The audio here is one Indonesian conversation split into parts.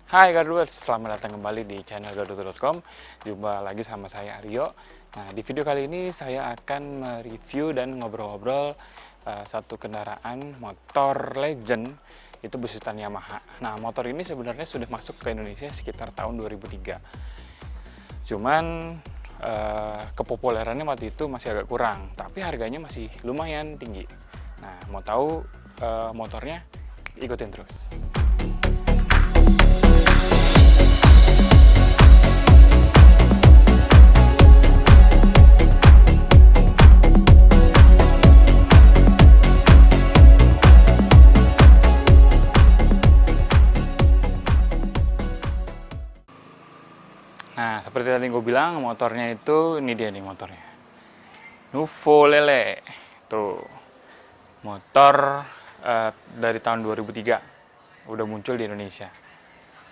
Hai Garduers, selamat datang kembali di channel garduto.com. Jumpa lagi sama saya Aryo. Nah, di video kali ini saya akan mereview dan ngobrol-ngobrol satu kendaraan motor legend, itu besutan Yamaha. Nah, motor ini sebenarnya sudah masuk ke Indonesia sekitar tahun 2003. Cuman kepopulerannya waktu itu masih agak kurang, tapi harganya masih lumayan tinggi. Nah, mau tahu motornya? Ikutin terus. Nah, seperti tadi gue bilang, motornya itu, ini dia nih motornya. Nuvo Lele. Tuh. Motor dari tahun 2003. Udah muncul di Indonesia.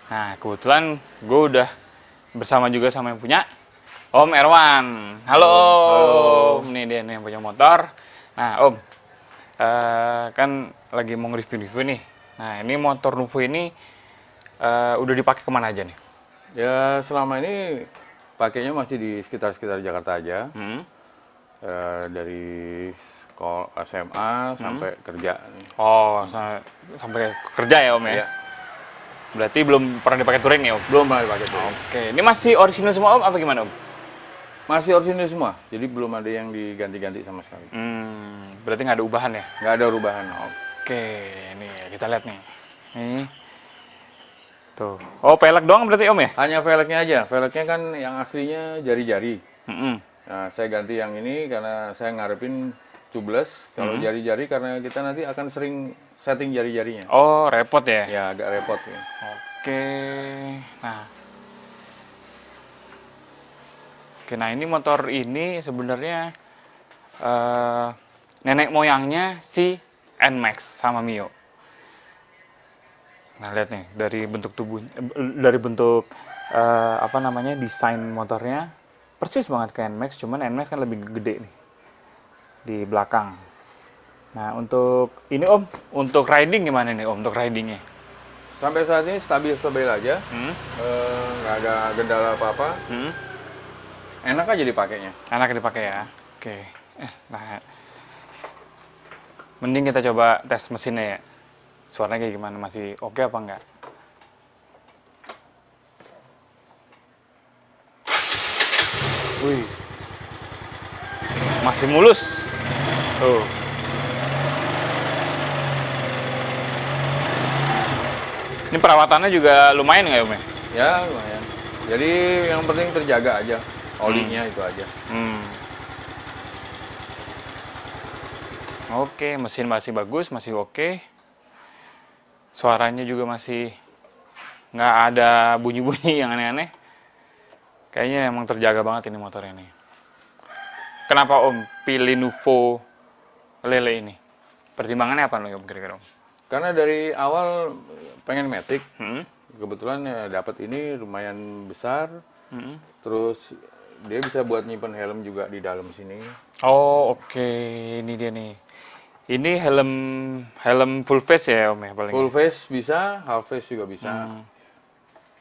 Nah, kebetulan gue udah bersama juga sama yang punya, Om Erwan. Halo Om. Ini dia nih yang punya motor. Nah, Om. Kan lagi mau review-review nih. Nah, ini motor Nuvo ini udah dipakai kemana aja nih? Ya selama ini pakainya masih di sekitar Jakarta aja. Dari sekolah SMA sampai kerja. Oh, sampai kerja ya Om ya? Iya. Berarti belum pernah dipakai touring ya Om? Belum pernah dipakai touring. Oke, ini masih orisinal semua Om apa gimana Om? Masih orisinil semua, jadi belum ada yang diganti-ganti sama sekali. Berarti nggak ada ubahan ya? Nggak ada perubahan. Oke, nih kita lihat nih. Nih. Tuh. Oh, pelek doang berarti Om ya? Hanya velgnya aja, velgnya kan yang aslinya jari-jari. Mm-mm. Nah, saya ganti yang ini karena saya ngarepin tubeless. Kalau jari-jari karena kita nanti akan sering setting jari-jarinya. Oh, repot ya? Ya agak repot ya. Oke. Nah ini motor ini sebenarnya nenek moyangnya si NMAX sama Mio. Nah lihat nih dari bentuk tubuhnya, dari bentuk apa namanya desain motornya persis banget kayak NMAX, cuman NMAX kan lebih gede nih di belakang. Nah untuk ini Om, untuk riding gimana nih Om? Untuk ridingnya? Sampai saat ini stabil-stabil aja, nggak ada kendala apa-apa. Enak aja dipakainya. Enak dipakai ya. Oke. Nah, mending kita coba tes mesinnya ya. Suaranya kayak gimana? Masih oke apa enggak? Wih. Masih mulus. Tuh. Ini perawatannya juga lumayan nggak Om ya? Ya lumayan. Jadi yang penting terjaga aja. Olinya itu aja. Oke, mesin masih bagus, masih oke. Suaranya juga masih nggak ada bunyi-bunyi yang aneh-aneh. Kayaknya emang terjaga banget ini motor ini. Kenapa Om pilih Nuvo Lele ini? Pertimbangannya apa nih Om kira-kira Om? Karena dari awal pengen matic. Kebetulan ya dapat ini lumayan besar. Terus dia bisa buat nyimpen helm juga di dalam sini. Oh oke. Ini dia nih. Ini helm full face ya Om ya paling. Full face bisa, half face juga bisa.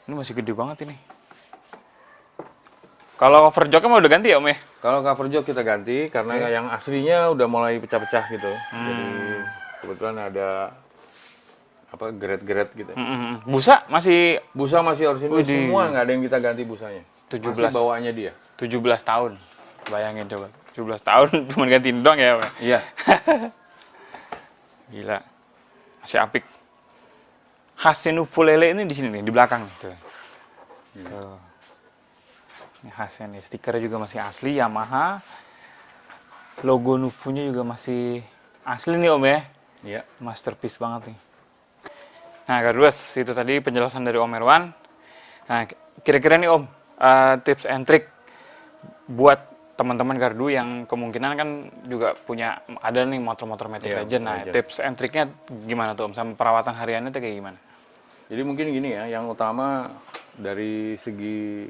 Ini masih gede banget ini. Kalau cover joknya mau udah ganti ya Om ya? Kalau cover jok kita ganti karena yang aslinya udah mulai pecah-pecah gitu. Jadi kebetulan ada apa geret-geret gitu. Busa masih Busa masih orisinil semua, nggak ada yang kita ganti busanya. 17. Masih bawaannya dia. 17 tahun. Bayangin coba. 17 tahun cuma gantiin doang ya Om ya? Iya. Gila. Masih apik. Khasnya Nuvo Lele ini di sini nih, di belakang. Tuh. Tuh. Ini khasnya nih, stikernya juga masih asli Yamaha. Logo Nuvo-nya juga masih asli nih Om ya. Iya. Masterpiece banget nih. Nah, Garduers, itu tadi penjelasan dari Om Erwan. Nah, kira-kira nih Om, tips and trick buat teman-teman Gardu yang kemungkinan kan juga punya ada nih motor-motor Matic Legend. Nah, tips and tricknya gimana tuh Om? Sama perawatan hariannya tuh kayak gimana? Jadi mungkin gini ya, yang utama dari segi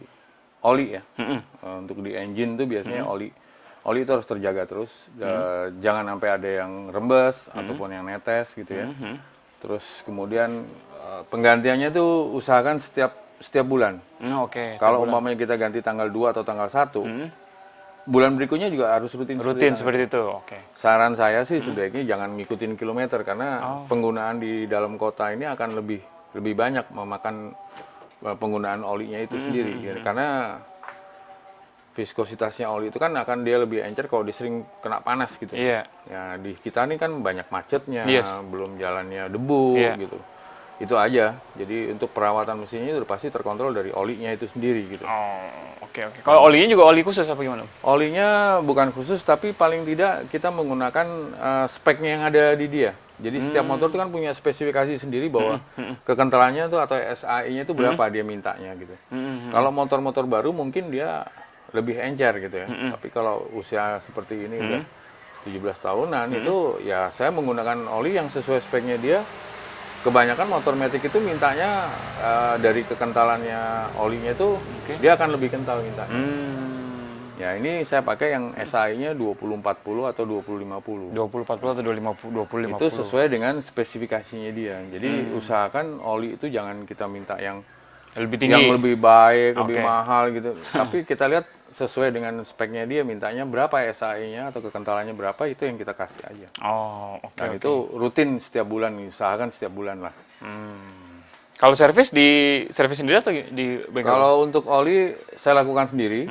oli ya. Untuk di engine tuh biasanya oli itu harus terjaga terus. Jangan sampai ada yang rembes ataupun yang netes gitu ya. Terus kemudian penggantiannya tuh usahakan setiap bulan. Oke. Kalau umpamanya kita ganti tanggal 2 atau tanggal 1, bulan berikutnya juga harus rutin Seperti itu. Oke. Saran saya sih sebaiknya jangan ngikutin kilometer karena penggunaan di dalam kota ini akan lebih banyak memakan penggunaan olinya itu sendiri. Karena viskositasnya oli itu kan akan dia lebih encer kalau disering kena panas gitu. Iya. Ya di kita ini kan banyak macetnya, Yes. belum jalannya debu gitu. Itu aja. Jadi untuk perawatan mesinnya itu pasti terkontrol dari olinya itu sendiri gitu. Oke. Kalau olinya juga oli khusus apa gimana? Olinya bukan khusus tapi paling tidak kita menggunakan speknya yang ada di dia. Jadi setiap motor itu kan punya spesifikasi sendiri bahwa kekentalannya tuh atau SAE-nya itu berapa dia mintanya gitu. Kalau motor-motor baru mungkin dia lebih encer gitu ya. Tapi kalau usia seperti ini udah 17 tahunan itu ya saya menggunakan oli yang sesuai speknya dia. Kebanyakan motor matic itu mintanya dari kekentalannya olinya itu dia akan lebih kental mintanya. Ya ini saya pakai yang SAE-nya 2040 atau 2050. 2040 atau 2050. Itu sesuai dengan spesifikasinya dia. Jadi usahakan oli itu jangan kita minta yang lebih tinggi. Yang lebih baik, lebih mahal gitu. Tapi kita lihat sesuai dengan speknya dia mintanya berapa SAE-nya atau kekentalannya berapa itu yang kita kasih aja. Dan itu rutin setiap bulan, usahakan setiap bulan lah. Kalau servis sendiri atau di bengkel? Kalau untuk oli saya lakukan sendiri.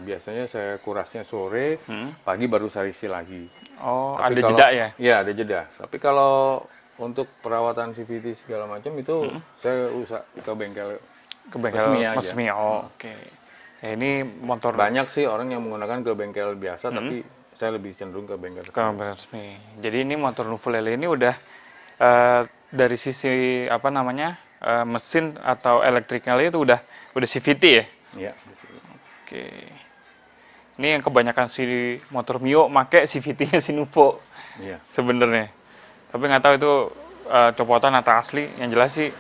Biasanya saya kurasnya sore, pagi baru saya isi lagi. Ada jeda ya? Iya, ada jeda. Tapi kalau untuk perawatan CVT segala macam itu saya usah ke bengkel resmi. Oke. Ya, ini motor banyak sih orang yang menggunakan ke bengkel biasa, tapi saya lebih cenderung ke bengkel resmi. Jadi ini motor Nuvolele ini udah dari sisi mesin atau elektriknya itu udah CVT ya? Iya. Oke. Ini yang kebanyakan si motor Mio make CVT-nya si Nuvo. Iya. Sebenarnya. Tapi nggak tahu itu copotan atau asli. Yang jelas sih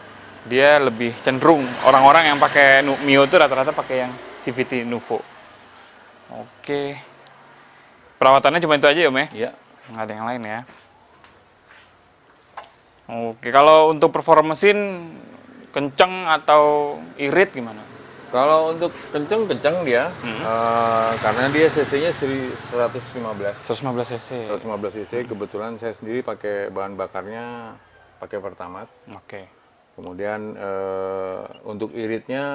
dia lebih cenderung orang-orang yang pakai Mio itu rata-rata pakai yang CVT Nuvo. Oke. Perawatannya cuma itu aja ya, Om ya? Iya. Nggak ada yang lain ya. Oke, kalau untuk performa mesin kenceng atau irit gimana? Kalau untuk kenceng dia, karena dia cc-nya 115 cc. 115 cc, kebetulan saya sendiri pakai bahan bakarnya pakai Pertamax. Oke. Kemudian untuk iritnya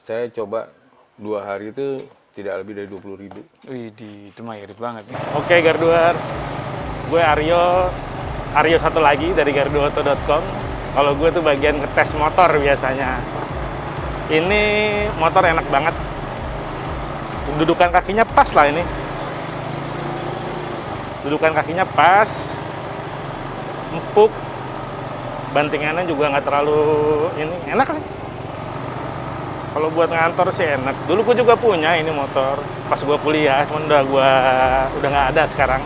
saya coba 2 hari itu tidak lebih dari 20.000. Wih, itu mah irit banget nih. Oke, Garduers. Gue Aryo satu lagi dari garduauto.com. Kalau gue tuh bagian ngetes motor biasanya. Ini motor enak banget. Dudukan kakinya pas lah ini. Dudukan kakinya pas. Empuk. Bantingannya juga nggak terlalu ini. Enak nih. Kalau buat ngantor sih enak. Dulu gue juga punya ini motor. Pas gue kuliah, cuman udah nggak ada sekarang.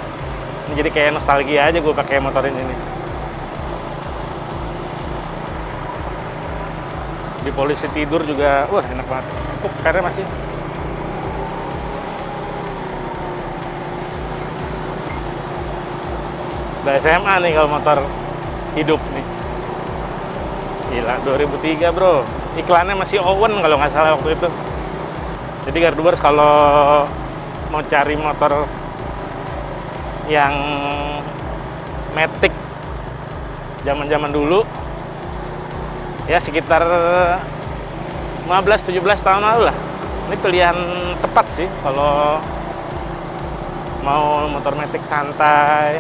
Ini jadi kayak nostalgia aja gue pakai motor ini nih. Di polisi tidur juga, wah enak banget. Empuk, pernya masih. Udah SMA nih kalau motor hidup nih. Gila, 2003 bro. Iklannya masih Owen kalau nggak salah waktu itu. Jadi Garduers kalau mau cari motor yang matic zaman-zaman dulu, ya sekitar 15-17 tahun lalu lah. Ini pilihan tepat sih kalau mau motor matic santai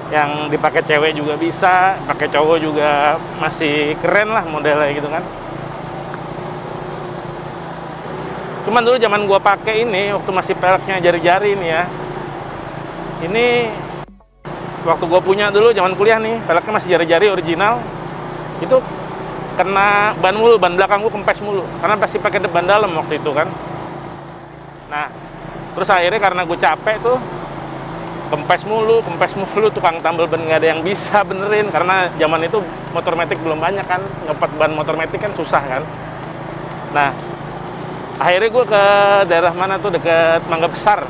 yang dipakai cewek juga bisa, pakai cowok juga masih keren lah modelnya gitu kan. Cuman dulu zaman gua pakai ini waktu masih peleknya jari-jari nih ya. Ini waktu gua punya dulu zaman kuliah nih, peleknya masih jari-jari original. Itu kena ban mulu, ban belakang gua kempes mulu karena pasti pakai ban dalam waktu itu kan. Nah, terus akhirnya karena gue capek tuh kempes mulu, tukang tambal ban nggak ada yang bisa benerin karena zaman itu motor matic belum banyak kan, ngepet ban motor matic kan susah kan. Nah, akhirnya gue ke daerah mana tuh deket Mangga Besar,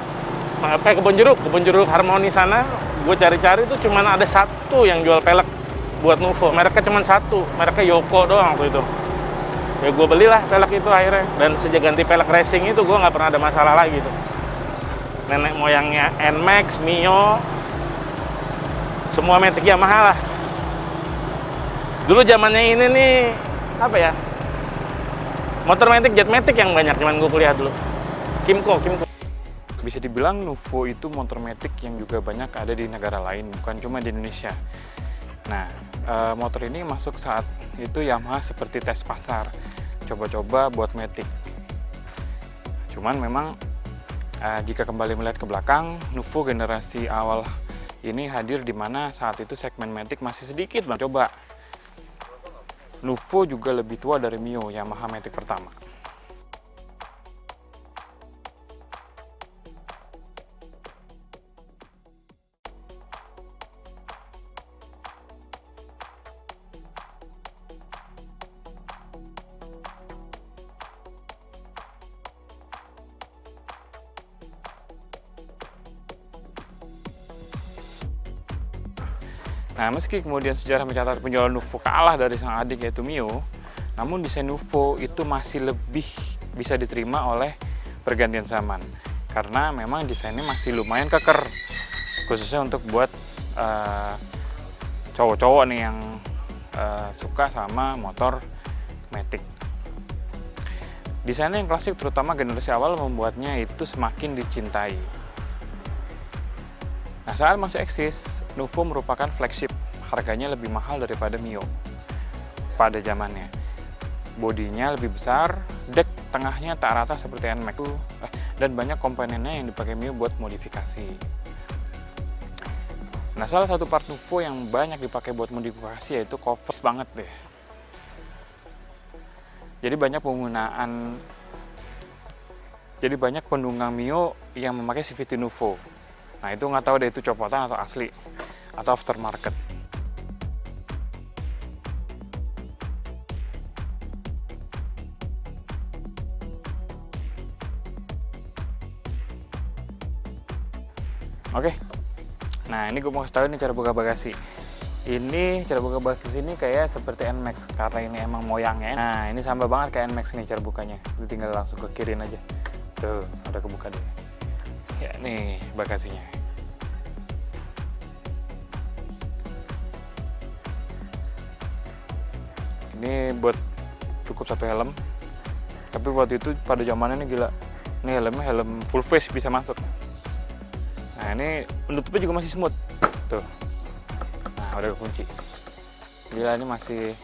Kebon Jeruk Harmoni sana. Gue cari-cari tuh cuman ada satu yang jual pelek buat Nuvo. Mereknya cuma satu, mereknya Yoko doang waktu itu. Ya gue belilah pelek itu akhirnya. Dan sejak ganti pelek racing itu gue nggak pernah ada masalah lagi tuh. Nenek moyangnya NMAX, Mio, semua Matic Yamaha lah. Dulu zamannya ini nih, apa ya, motor Matic, jet Matic yang banyak, cuman gue kuliah dulu. Kimco. Bisa dibilang Nuvo itu motor Matic yang juga banyak ada di negara lain, bukan cuma di Indonesia. Nah, motor ini masuk saat itu Yamaha seperti tes pasar, coba-coba buat Matic. Cuman memang jika kembali melihat ke belakang, Nuvo generasi awal ini hadir di mana saat itu segmen Matic masih sedikit banget. Coba, Nuvo juga lebih tua dari Mio, Yamaha Matic pertama. Nah, meski kemudian sejarah mencatat penjualan Nuvo kalah dari sang adik yaitu Mio, namun desain Nuvo itu masih lebih bisa diterima oleh pergantian zaman. Karena memang desainnya masih lumayan keker, khususnya untuk buat cowok-cowok nih yang suka sama motor Matic. Desainnya yang klasik terutama generasi awal membuatnya itu semakin dicintai. Nah, saat masih eksis, Nuvo merupakan flagship, harganya lebih mahal daripada Mio pada zamannya. Bodinya lebih besar, deck tengahnya tak rata seperti NMAX, dan banyak komponennya yang dipakai Mio buat modifikasi. Nah, salah satu part Nuvo yang banyak dipakai buat modifikasi yaitu covers banget deh. Jadi banyak penunggang Mio yang memakai CVT Nuvo. Nah, itu nggak tahu deh itu copotan atau asli atau aftermarket. Oke. Nah, ini gue mau kasih tahu nih cara buka bagasi. Ini cara buka bagasi ini kayak seperti NMAX karena ini emang moyangnya. Nah, ini sama banget kayak NMAX nih cara bukanya. Lu tinggal langsung ke kiriin aja. Tuh, ada kebuka deh. Ya, nih bagasinya. Ini buat cukup satu helm. Tapi waktu itu pada zamannya ini gila. Ini helmnya helm full face bisa masuk. Nah, ini penutupnya juga masih smooth. Tuh. Nah, udah kekunci. Gila, ini masih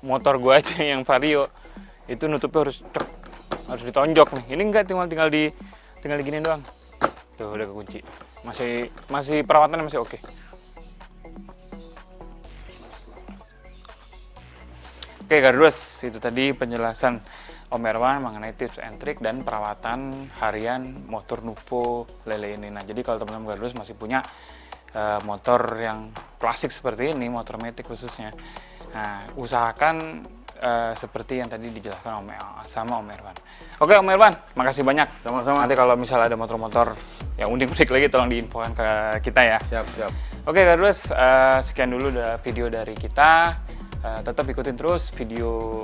motor gua aja yang Vario. Itu nutupnya harus ditonjok nih. Ini enggak, tinggal diginiin doang. Tuh, udah kekunci. Masih perawatannya masih oke. Oke, Gardus, itu tadi penjelasan Om Erwan mengenai tips and trick dan perawatan harian motor Nuvo Lele ini. Nah, jadi kalau teman-teman Gardus masih punya motor yang klasik seperti ini, motor Matic khususnya, nah, usahakan seperti yang tadi dijelaskan sama Om Erwan. Oke, Om Erwan, makasih banyak. Sama-sama. Nanti kalau misalnya ada motor-motor yang unik-unik lagi, tolong diinfokan ke kita ya. Siap. Oke, Gardus, sekian dulu video dari kita. Tetap ikutin terus video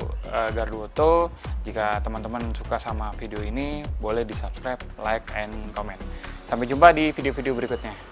Garduoto. Jika teman-teman suka sama video ini, boleh di subscribe, like, and comment. Sampai jumpa di video-video berikutnya.